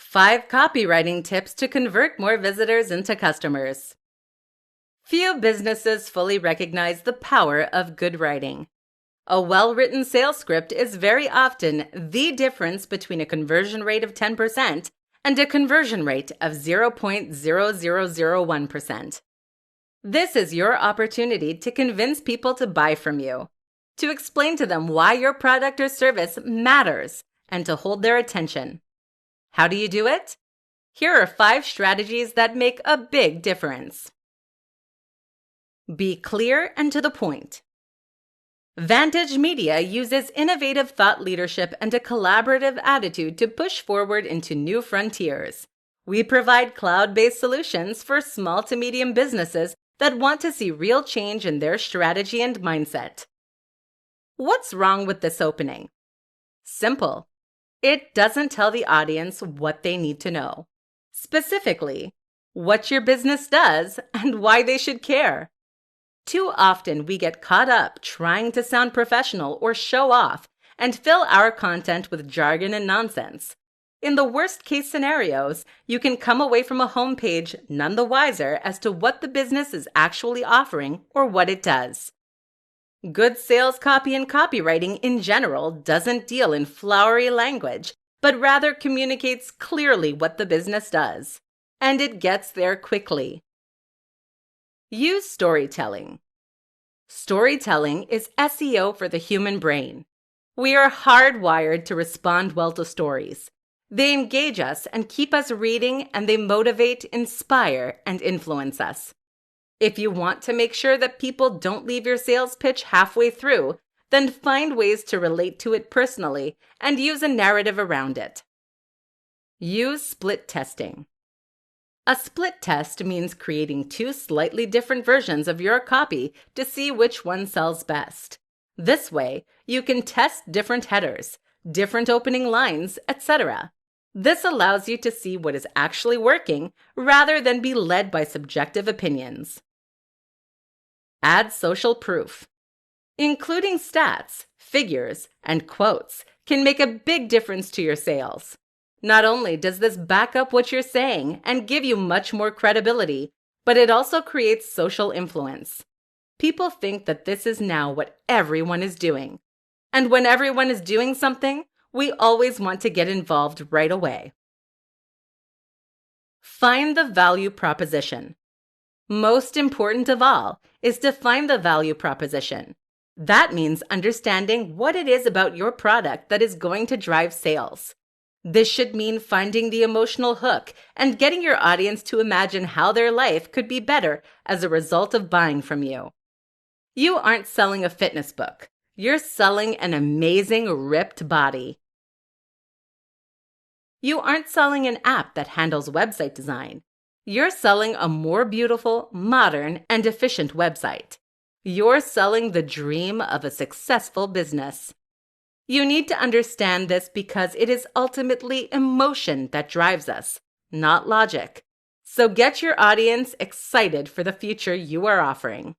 5 copywriting tips to convert more visitors into customers. Few businesses fully recognize the power of good writing. A well-written sales script is very often the difference between a conversion rate of 10% and a conversion rate of 0.0001%. This is your opportunity to convince people to buy from you, to explain to them why your product or service matters, and to hold their attention. How do you do it? Here are 5 strategies that make a big difference. Be clear and to the point. Vantage Media uses innovative thought leadership and a collaborative attitude to push forward into new frontiers. We provide cloud-based solutions for small to medium businesses that want to see real change in their strategy and mindset. What's wrong with this opening? Simple. It doesn't tell the audience what they need to know. Specifically, what your business does and why they should care. Too often we get caught up trying to sound professional or show off and fill our content with jargon and nonsense. In the worst case scenarios, you can come away from a homepage none the wiser as to what the business is actually offering or what it does. Good sales copy and copywriting in general doesn't deal in flowery language, but rather communicates clearly what the business does. And it gets there quickly. Use storytelling. Storytelling is SEO for the human brain. We are hardwired to respond well to stories. They engage us and keep us reading, and they motivate, inspire, and influence us. If you want to make sure that people don't leave your sales pitch halfway through, then find ways to relate to it personally and use a narrative around it. Use split testing. A split test means creating 2 slightly different versions of your copy to see which one sells best. This way, you can test different headers, different opening lines, etc. This allows you to see what is actually working rather than be led by subjective opinions. Add social proof. Including stats, figures, and quotes can make a big difference to your sales. Not only does this back up what you're saying and give you much more credibility, but it also creates social influence. People think that this is now what everyone is doing. And when everyone is doing something, we always want to get involved right away. Find the value proposition. Most important of all is to find the value proposition. That means understanding what it is about your product that is going to drive sales. This should mean finding the emotional hook and getting your audience to imagine how their life could be better as a result of buying from you. You aren't selling a fitness book. You're selling an amazing ripped body. You aren't selling an app that handles website design. You're selling a more beautiful, modern, and efficient website. You're selling the dream of a successful business. You need to understand this because it is ultimately emotion that drives us, not logic. So get your audience excited for the future you are offering.